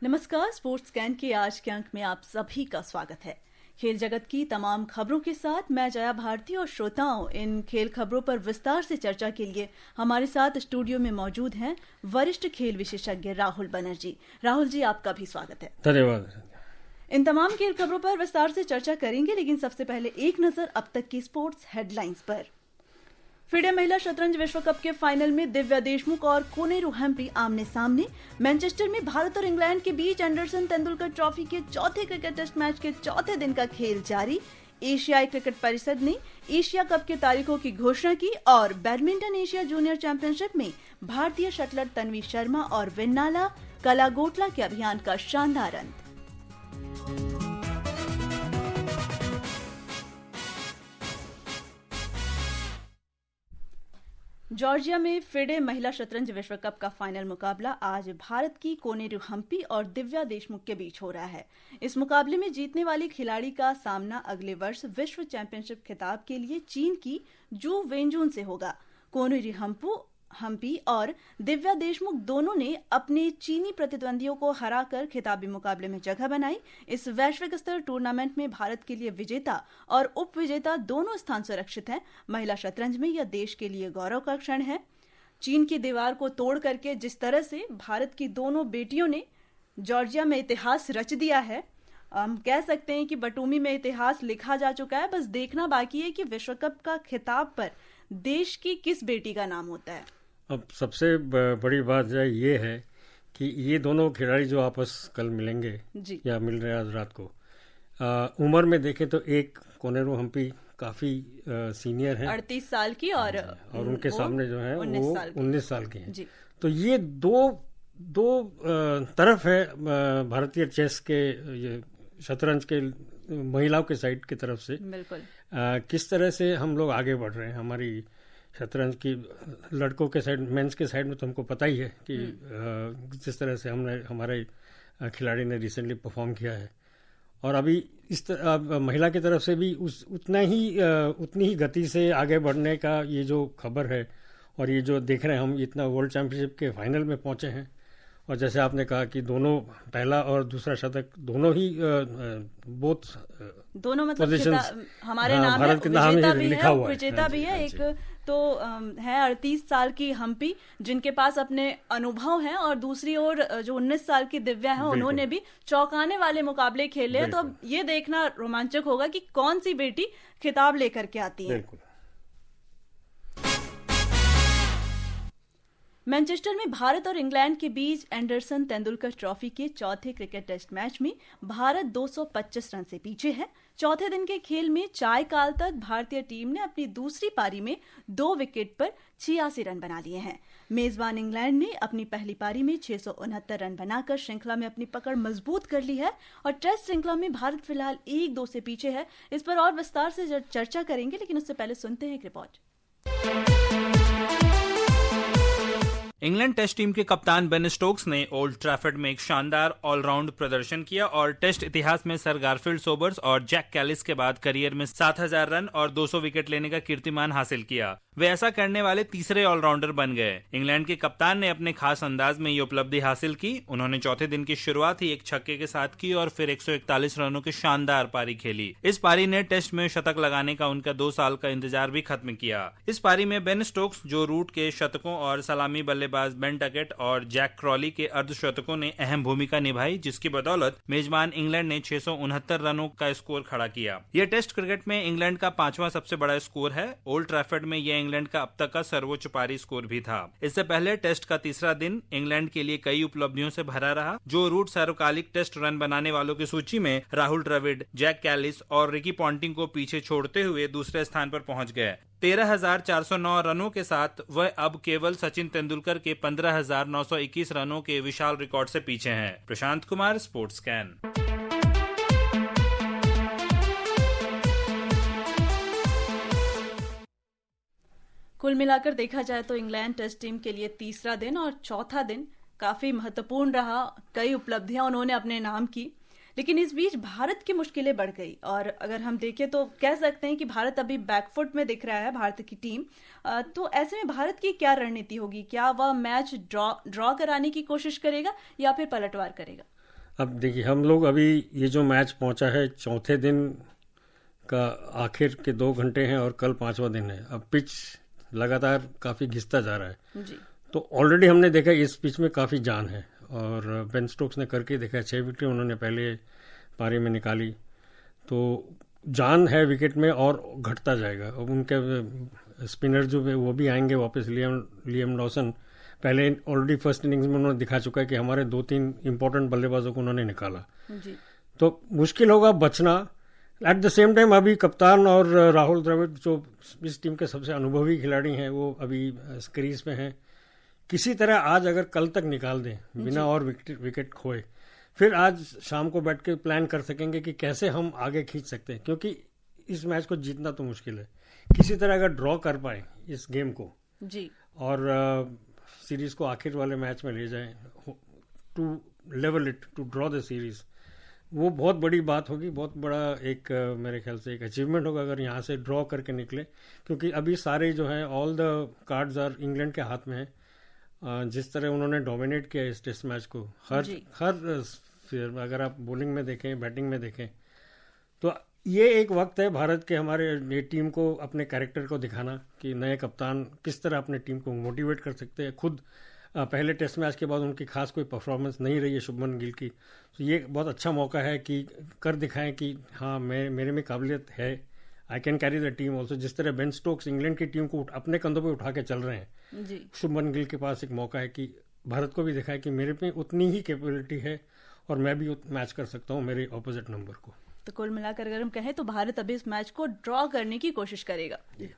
नमस्कार, sports scan के आज के अंक में आप सभी का स्वागत है। खेल जगत की तमाम खबरों के साथ मैं जया भारती और श्रोताओं, इन खेल खबरों पर विस्तार से चर्चा के लिए हमारे साथ स्टूडियो में मौजूद हैं वरिष्ठ खेल विशेषज्ञ राहुल बनर्जी। राहुल जी, आपका भी स्वागत है। धन्यवाद। इन तमाम खेल खबरों पर विस्तार से चर्चा करेंगे, लेकिन सबसे पहले एक नजर अब तक की स्पोर्ट्स हेडलाइंस पर। फिडे महिला शतरंज विश्व कप के फाइनल में दिव्या देशमुख और कोनेरू हम्पी आमने सामने। मैनचेस्टर में भारत और इंग्लैंड के बीच एंडरसन तेंदुलकर ट्रॉफी के चौथे क्रिकेट टेस्ट मैच के चौथे दिन का खेल जारी। एशियाई क्रिकेट परिषद ने एशिया कप की तारीखों की घोषणा की और बैडमिंटन एशिया जूनियर चैंपियनशिप में भारतीय शटलर तन्वी शर्मा और वेन्नाला कलागोटला के अभियान का शानदार अंत। जॉर्जिया में फिडे महिला शतरंज विश्व कप का फाइनल मुकाबला आज भारत की कोनेरू हम्पी और दिव्या देशमुख के बीच हो रहा है। इस मुकाबले में जीतने वाली खिलाड़ी का सामना अगले वर्ष विश्व चैंपियनशिप खिताब के लिए चीन की जू वेंजून से होगा। कोनेरू हम्पी और दिव्या देशमुख दोनों ने अपने चीनी प्रतिद्वंदियों को हराकर खिताबी मुकाबले में जगह बनाई। इस वैश्विक स्तर टूर्नामेंट में भारत के लिए विजेता और उप विजेता दोनों स्थान सुरक्षित हैं। महिला शतरंज में यह देश के लिए गौरव का क्षण है। चीन की दीवार को तोड़ करके जिस तरह से भारत की दोनों बेटियों ने जॉर्जिया में इतिहास रच दिया है, हम कह सकते हैं कि बटूमी में इतिहास लिखा जा चुका है। बस देखना बाकी है कि विश्व कप का खिताब पर देश की किस बेटी का नाम होता है। अब सबसे बड़ी बात ये है कि ये दोनों खिलाड़ी जो आपस कल मिलेंगे या मिल रहे हैं आज रात को, उम्र में देखें तो एक कोनेरू हम्पी काफी सीनियर है, 38 साल की, और उनके सामने जो है वो 19 साल के हैं। तो ये दो तरफ है भारतीय चेस के, ये शतरंज के महिलाओं के साइड की तरफ से। बिल्कुल किस तरह से हम लोग आगे बढ़ रहे हैं। हमारी शतरंज की लड़कों के साइड, मेंस के साइड में तो हमको पता ही है कि जिस तरह से हमारे खिलाड़ी ने रिसेंटली परफॉर्म किया है, और अभी इस तरह महिला की तरफ से भी उतनी ही गति से आगे बढ़ने का ये जो खबर है, और ये जो देख रहे हैं हम, इतना वर्ल्ड चैंपियनशिप के फाइनल में पहुंचे हैं। और जैसे आपने कहा कि दोनों पहला और दूसरा शतक दोनों मतलब हमारे नाम है, विजेता भी है, विजेता भी है। एक तो है 38 साल की हम्पी जिनके पास अपने अनुभव हैं, और दूसरी ओर जो 19 साल की दिव्या है, उन्होंने भी चौंकाने वाले मुकाबले खेले हैं। तो अब ये देखना रोमांचक होगा कि कौन सी बेटी खिताब लेकर के आती है। मैनचेस्टर में भारत और इंग्लैंड के बीच एंडरसन तेंदुलकर ट्रॉफी के चौथे क्रिकेट टेस्ट मैच में भारत 225 रन से पीछे है। चौथे दिन के खेल में चाय काल तक भारतीय टीम ने अपनी दूसरी पारी में 2 विकेट पर 86 रन बना लिए हैं। मेजबान इंग्लैंड ने अपनी पहली पारी में 669 रन बनाकर श्रृंखला में अपनी पकड़ मजबूत कर ली है, और टेस्ट श्रृंखला में भारत फिलहाल 1-2 से पीछे है। इस पर और विस्तार से चर्चा करेंगे, लेकिन उससे पहले सुनते हैं एक रिपोर्ट। इंग्लैंड टेस्ट टीम के कप्तान बेन स्टोक्स ने ओल्ड ट्रैफर्ड में एक शानदार ऑलराउंड प्रदर्शन किया और टेस्ट इतिहास में सर गारफील्ड सोबर्स और जैक कैलिस के बाद करियर में 7000 रन और 200 विकेट लेने का कीर्तिमान हासिल किया। वे ऐसा करने वाले तीसरे ऑलराउंडर बन गए। इंग्लैंड के कप्तान ने अपने खास अंदाज में ये उपलब्धि हासिल की। उन्होंने चौथे दिन की शुरुआत ही एक छक्के के साथ की और फिर 141 रनों की शानदार पारी खेली। इस पारी ने टेस्ट में शतक लगाने का उनका 2 साल का इंतजार भी खत्म किया। इस पारी में बेन स्टोक्स, जो रूट के शतकों और सलामी बल्लेबाज बेन टकेट और जैक क्रॉली के अर्धशतकों ने अहम भूमिका निभाई, जिसकी बदौलत मेजबान इंग्लैंड ने 669 रनों का स्कोर खड़ा किया। यह टेस्ट क्रिकेट में इंग्लैंड का 5वां सबसे बड़ा स्कोर है। ओल्ड ट्रैफर्ड में यह इंग्लैंड का अब तक का सर्वोच्च पारी स्कोर भी था। इससे पहले टेस्ट का तीसरा दिन इंग्लैंड के लिए कई उपलब्धियों से भरा रहा। जो रूट सर्वकालिक टेस्ट रन बनाने वालों की सूची में राहुल द्रविड़, जैक कैलिस और रिकी पॉन्टिंग को पीछे छोड़ते हुए दूसरे स्थान पर पहुंच गए। 13,409 रनों के साथ वह अब केवल सचिन तेंदुलकर के 15,921 रनों के विशाल रिकॉर्ड से पीछे हैं। Prashant Kumar, sports scan. कुल मिलाकर देखा जाए तो इंग्लैंड टेस्ट टीम के लिए तीसरा दिन और चौथा दिन काफी महत्वपूर्ण रहा। कई उपलब्धियां उन्होंने अपने नाम की, लेकिन इस बीच भारत की मुश्किलें बढ़ गई। और अगर हम देखें तो कह सकते हैं कि भारत अभी बैकफुट में दिख रहा है, भारत की टीम। तो ऐसे में भारत की क्या रणनीति होगी? क्या वह मैच ड्रॉ कराने की कोशिश करेगा या फिर पलटवार करेगा? अब देखिए, हम लोग अभी ये जो मैच पहुंचा है चौथे दिन का, आखिर के 2 घंटे हैं और कल 5वां दिन है। अब पिच लगातार काफ़ी घिसता जा रहा है जी। तो ऑलरेडी हमने देखा इस पिच में काफ़ी जान है, और बेन स्टोक्स ने करके देखा, 6 विकेट उन्होंने पहले पारी में निकाली, तो जान है विकेट में और घटता जाएगा। अब उनके स्पिनर जो है वो भी आएंगे वापस। लियम लॉसन पहले ऑलरेडी फर्स्ट इनिंग्स में उन्होंने दिखा चुका है कि हमारे 2-3 इंपॉर्टेंट बल्लेबाजों को उन्होंने निकाला जी। तो मुश्किल होगा बचना। एट द सेम टाइम अभी कप्तान और राहुल द्रविड़ जो इस टीम के सबसे अनुभवी खिलाड़ी हैं वो अभी क्रीज में हैं। किसी तरह आज अगर कल तक निकाल दें बिना और विकेट खोए, फिर आज शाम को बैठ के प्लान कर सकेंगे कि कैसे हम आगे खींच सकते हैं, क्योंकि इस मैच को जीतना तो मुश्किल है। किसी तरह अगर ड्रॉ कर पाए इस गेम को जी, और सीरीज को आखिर वाले मैच में ले जाएं, to level it, to draw the series, वो बहुत बड़ी बात होगी, बहुत बड़ा एक मेरे ख्याल से एक अचीवमेंट होगा अगर यहाँ से ड्रॉ करके निकले। क्योंकि अभी सारे जो हैं all the cards are England के हाथ में है। जिस तरह उन्होंने डोमिनेट किया इस टेस्ट मैच को, हर अगर आप बॉलिंग में देखें, बैटिंग में देखें, तो ये एक वक्त है भारत के हमारे टीम को अपने कैरेक्टर को दिखाना कि नए कप्तान किस तरह अपने टीम को मोटिवेट कर सकते हैं। खुद पहले टेस्ट मैच के बाद उनकी खास कोई परफॉर्मेंस नहीं रही है शुभमन गिल की, तो ये बहुत अच्छा मौका है कि कर दिखाएं कि हाँ मेरे में काबिलियत है, I can carry the team also. जिस तरह बेन स्टोक्स इंग्लैंड की टीम को अपने कंधों पे उठा के चल रहे हैं जी, शुभमन गिल के पास एक मौका है कि भारत को भी दिखाए कि मेरे में उतनी ही कैपेबिलिटी है और मैं भी मैच कर सकता हूँ मेरे ऑपोजिट नंबर को। तो कुल मिलाकर अगर हम कहें तो भारत अभी इस मैच को ड्रॉ करने की कोशिश करेगा जी।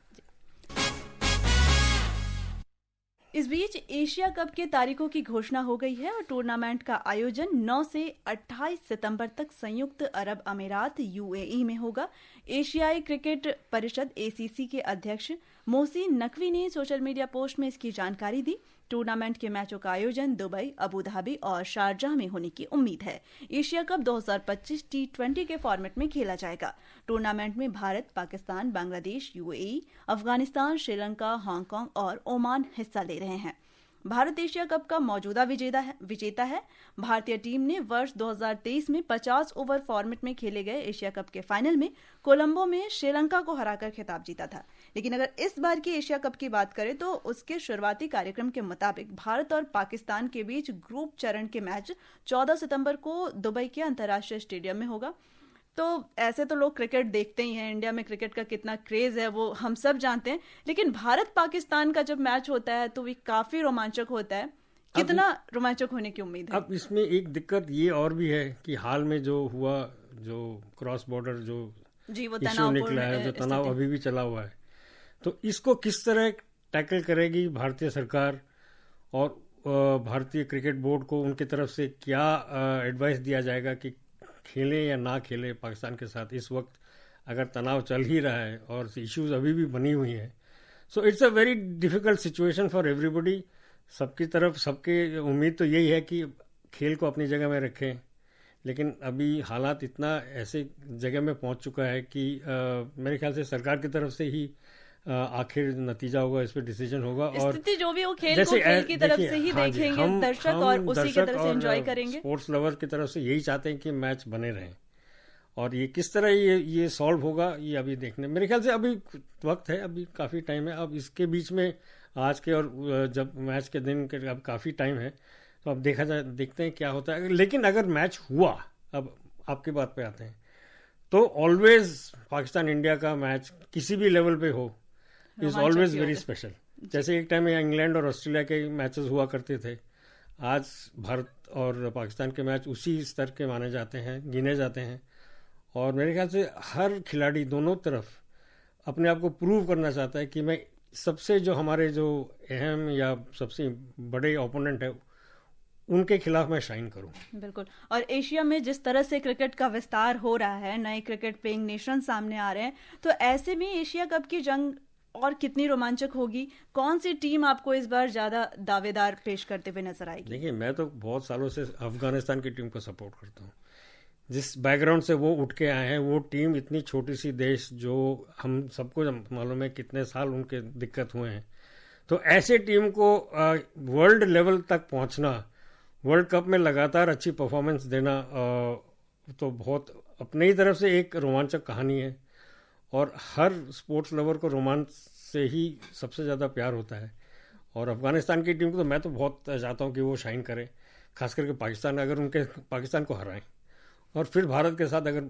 इस बीच एशिया कप के तारीखों की घोषणा हो गई है और टूर्नामेंट का आयोजन 9 से 28 सितंबर तक संयुक्त अरब अमीरात यूएई में होगा। एशियाई क्रिकेट परिषद एसीसी के अध्यक्ष मोहसिन नकवी ने सोशल मीडिया पोस्ट में इसकी जानकारी दी। टूर्नामेंट के मैचों का आयोजन दुबई, अबू धाबी और शारजाह में होने की उम्मीद है। एशिया कप 2025 T20 के फॉर्मेट में खेला जाएगा। टूर्नामेंट में भारत, पाकिस्तान, बांग्लादेश, यूएई, अफगानिस्तान, श्रीलंका, हांगकांग और ओमान हिस्सा ले रहे हैं। भारत एशिया कप का मौजूदा विजेता है। भारतीय टीम ने वर्ष 2023 में 50 ओवर फॉर्मेट में खेले गए एशिया कप के फाइनल में कोलंबो में श्रीलंका को हराकर खिताब जीता था। लेकिन अगर इस बार की एशिया कप की बात करें तो उसके शुरुआती कार्यक्रम के मुताबिक भारत और पाकिस्तान के बीच ग्रुप चरण के मैच 14 सितंबर को दुबई के अंतर्राष्ट्रीय स्टेडियम में होगा। तो ऐसे तो लोग क्रिकेट देखते ही हैं, इंडिया में क्रिकेट का कितना क्रेज है वो हम सब जानते हैं, लेकिन भारत पाकिस्तान का जब मैच होता है तो वो काफी रोमांचक होता है। कितना रोमांचक होने की उम्मीद है? अब इसमें एक दिक्कत ये और भी है कि हाल में जो हुआ, जो क्रॉस बॉर्डर जो इश्यू निकला है, जो तनाव अभी भी चला हुआ है, तो इसको किस तरह टैकल करेगी भारतीय सरकार और भारतीय क्रिकेट बोर्ड को उनकी तरफ से क्या एडवाइस दिया जाएगा कि खेलें या ना खेलें पाकिस्तान के साथ इस वक्त, अगर तनाव चल ही रहा है और इश्यूज अभी भी बनी हुई हैं। So it's a very difficult situation for everybody. सबकी तरफ सबके उम्मीद तो यही है कि खेल को अपनी जगह में रखें, लेकिन अभी हालात इतना ऐसे जगह में पहुंच चुका है कि मेरे ख्याल से सरकार की तरफ से ही आखिर नतीजा होगा, इस पर डिसीजन होगा। और स्थिति जो भी हो खेल को खेल की तरफ से ही देखेंगे दर्शक और उसी की तरफ से एंजॉय करेंगे। स्पोर्ट्स लवर की तरफ से यही चाहते हैं कि मैच बने रहें, और ये किस तरह ये सॉल्व होगा ये अभी देखने, मेरे ख्याल से अभी वक्त है, अभी काफ़ी टाइम है। अब इसके बीच में आज के और जब मैच के दिन के अब काफ़ी टाइम है, तो अब देखते हैं क्या होता है। लेकिन अगर मैच हुआ, अब आपकी बात पे आते हैं, तो ऑलवेज पाकिस्तान इंडिया का मैच किसी भी लेवल पे हो इज ऑलवेज वेरी स्पेशल। जैसे एक टाइम में इंग्लैंड और ऑस्ट्रेलिया के मैचेस हुआ करते थे, आज भारत और पाकिस्तान के मैच उसी स्तर के माने जाते हैं, गिने जाते हैं। और मेरे ख्याल से हर खिलाड़ी दोनों तरफ अपने आप को प्रूव करना चाहता है कि मैं सबसे जो हमारे जो अहम या सबसे बड़े ओपोनेंट है उनके खिलाफ मैं शाइन करूं। बिल्कुल। और एशिया में जिस तरह से क्रिकेट का विस्तार हो रहा है, नए क्रिकेट पेइंग नेशन सामने आ रहे हैं, तो ऐसे में एशिया कप की जंग और कितनी रोमांचक होगी? कौन सी टीम आपको इस बार ज्यादा दावेदार पेश करते हुए नजर आएगी? देखिए, मैं तो बहुत सालों से अफगानिस्तान की टीम को सपोर्ट करता हूँ। जिस बैकग्राउंड से वो उठ के आए हैं, वो टीम इतनी छोटी सी देश, जो हम सबको मालूम है कितने साल उनके दिक्कत हुए हैं, तो ऐसे टीम को वर्ल्ड लेवल तक पहुंचना वर्ल्ड कप में लगातार अच्छी परफॉर्मेंस देना तो बहुत अपने ही तरफ से एक रोमांचक कहानी है, और हर स्पोर्ट्स लवर को रोमांच से ही सबसे ज़्यादा प्यार होता है। और अफगानिस्तान की टीम को तो मैं तो बहुत चाहता हूँ कि वो शाइन करे, खास करके पाकिस्तान, अगर पाकिस्तान को हराएं और फिर भारत के साथ अगर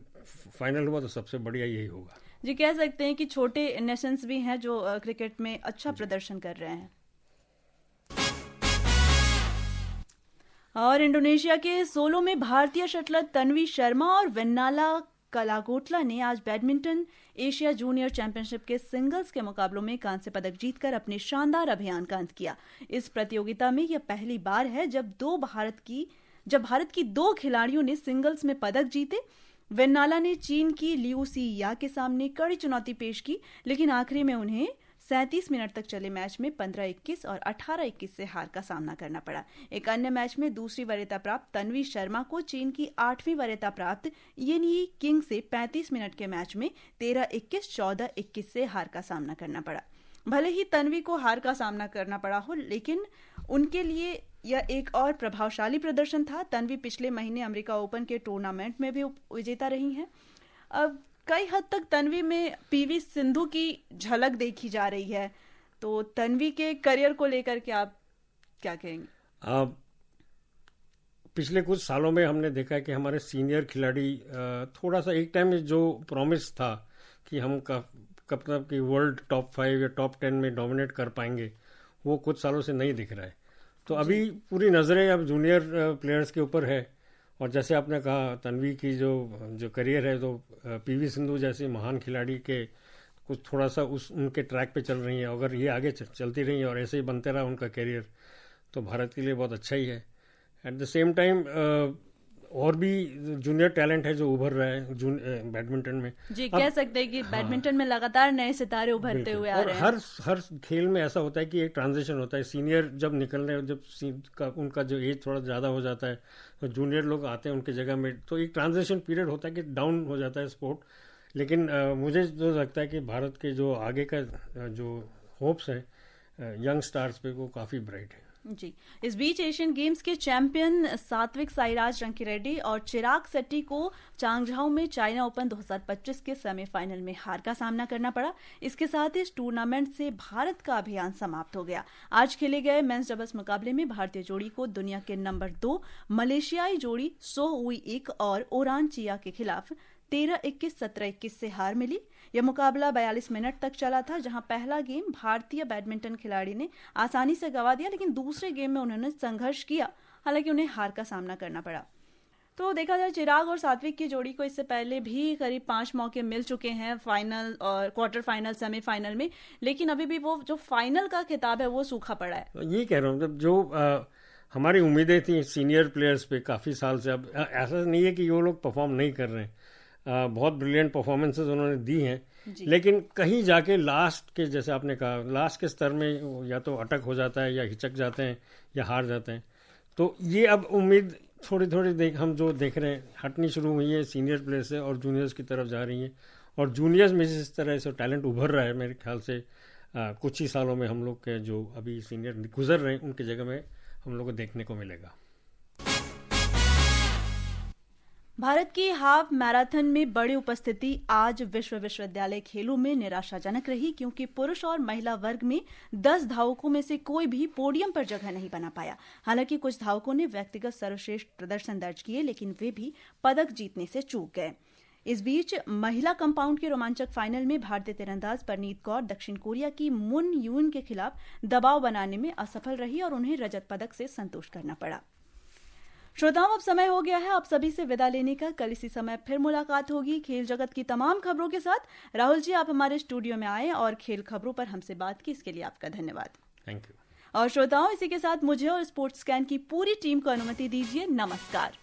फाइनल हुआ तो सबसे बढ़िया यही होगा। जी, कह सकते हैं कि छोटे नेशंस भी हैं जो क्रिकेट में अच्छा प्रदर्शन कर रहे हैं। और इंडोनेशिया के सोलो में भारतीय शटलर तन्वी शर्मा और वेन्नाला कलागोटला ने आज बैडमिंटन एशिया जूनियर चैंपियनशिप के सिंगल्स के मुकाबलों में कांस्य पदक जीतकर अपने शानदार अभियान का अंत किया। इस प्रतियोगिता में यह पहली बार है जब भारत की दो खिलाड़ियों ने सिंगल्स में पदक जीते। वेन्नाला ने चीन की लियू सी या के सामने कड़ी चुनौती पेश की, लेकिन आखिरी में उन्हें 37 मिनट तक चले मैच में 15-21 और 18-21 से हार का सामना करना पड़ा। एक अन्य मैच में दूसरी वरीयता प्राप्त तन्वी शर्मा को चीन की 8वीं वरीयता प्राप्त येनी किंग से 35 मिनट के मैच में 13-21, 14-21 से हार का सामना करना पड़ा। भले ही तन्वी को हार का सामना करना पड़ा हो, लेकिन उनके लिए यह एक और प्रभावशाली प्रदर्शन था। तन्वी पिछले महीने अमेरिका ओपन के टूर्नामेंट में भी विजेता रही हैं। अब कई हद तक तन्वी में पीवी सिंधु की झलक देखी जा रही है, तो तन्वी के करियर को लेकर के आप क्या कहेंगे? पिछले कुछ सालों में हमने देखा है कि हमारे सीनियर खिलाड़ी थोड़ा सा एक टाइम में जो प्रॉमिस था कि हम कब तक कि वर्ल्ड टॉप 5 या टॉप 10 में डोमिनेट कर पाएंगे, वो कुछ सालों से नहीं दिख रहा है। तो अभी पूरी नज़रें अब जूनियर प्लेयर्स के ऊपर है, और जैसे आपने कहा तन्वी की जो करियर है, तो पीवी सिंधु जैसी महान खिलाड़ी के कुछ थोड़ा सा उनके ट्रैक पे चल रही है। अगर ये आगे चलती रही और ऐसे ही बनते रहा उनका करियर, तो भारत के लिए बहुत अच्छा ही है। एट द सेम टाइम और भी जूनियर टैलेंट है जो उभर रहा है बैडमिंटन में। जी, कह सकते हैं कि बैडमिंटन में लगातार नए सितारे उभरते हुए आ रहे हैं। और हर खेल में ऐसा होता है कि एक ट्रांजिशन होता है। सीनियर जब निकलने, जब उनका जो एज थोड़ा ज़्यादा हो जाता है, तो जूनियर लोग आते हैं उनकी जगह में, तो एक ट्रांजिशन पीरियड होता है कि डाउन हो जाता है स्पोर्ट। लेकिन मुझे जो लगता है कि भारत के जो आगे का जो होप्स है यंग स्टार्स पे, वो काफ़ी ब्राइट है। जी, इस बीच एशियन गेम्स के चैंपियन सात्विक साईराज रंकीरेड्डी और चिराग शेट्टी को चांगझाओ में चाइना ओपन 2025 के सेमीफाइनल में हार का सामना करना पड़ा। इसके साथ इस टूर्नामेंट से भारत का अभियान समाप्त हो गया। आज खेले गए मेंस डबल्स मुकाबले में भारतीय जोड़ी को दुनिया के नंबर 2 मलेशियाई जोड़ी सो उई इक और ओरान चिया के खिलाफ 13-21, 17-21 से हार मिली। यह मुकाबला 42 मिनट तक चला था, जहां पहला गेम भारतीय बैडमिंटन खिलाड़ी ने आसानी से गंवा दिया, लेकिन दूसरे गेम में उन्होंने संघर्ष किया, हालांकि उन्हें हार का सामना करना पड़ा। तो देखा जाए, चिराग और सात्विक की जोड़ी को इससे पहले भी करीब 5 मौके मिल चुके हैं फाइनल और क्वार्टर फाइनल, सेमीफाइनल में, लेकिन अभी भी वो जो फाइनल का खिताब है वो सूखा पड़ा है। ये कह रहा हूँ, जो हमारी उम्मीदें थी सीनियर प्लेयर्स पे काफ़ी साल से, अब ऐसा नहीं है कि वो लोग परफॉर्म नहीं कर रहे हैं। बहुत ब्रिलियंट परफॉर्मेंसेस उन्होंने दी हैं, लेकिन कहीं जाके लास्ट के, जैसे आपने कहा, लास्ट के स्तर में या तो अटक हो जाता है या हिचक जाते हैं या हार जाते हैं। तो ये अब उम्मीद थोड़ी थोड़ी हम जो देख रहे हैं हटनी शुरू हुई है सीनियर प्लेयर से और जूनियर्स की तरफ जा रही हैं, और जूनियर्स में जिस तरह से टैलेंट उभर रहा है, मेरे ख्याल से कुछ ही सालों में हम लोग के जो अभी सीनियर गुजर रहे हैं उनकी जगह में हम लोग को देखने को मिलेगा। भारत की हाफ मैराथन में बड़ी उपस्थिति आज विश्वविद्यालय खेलों में निराशाजनक रही, क्योंकि पुरुष और महिला वर्ग में 10 धावकों में से कोई भी पोडियम पर जगह नहीं बना पाया। हालांकि कुछ धावकों ने व्यक्तिगत सर्वश्रेष्ठ प्रदर्शन दर्ज किए, लेकिन वे भी पदक जीतने से चूक गए। इस बीच महिला कंपाउंड के रोमांचक फाइनल में भारतीय तीरंदाज परनीत कौर दक्षिण कोरिया की मुन यून के खिलाफ दबाव बनाने में असफल रही और उन्हें रजत पदक से संतोष करना पड़ा। श्रोताओं, अब समय हो गया है आप सभी से विदा लेने का। कल इसी समय फिर मुलाकात होगी खेल जगत की तमाम खबरों के साथ। राहुल जी, आप हमारे स्टूडियो में आए और खेल खबरों पर हमसे बात की, इसके लिए आपका धन्यवाद। Thank you. और श्रोताओं, इसी के साथ मुझे और स्पोर्ट्स स्कैन की पूरी टीम को अनुमति दीजिए। नमस्कार।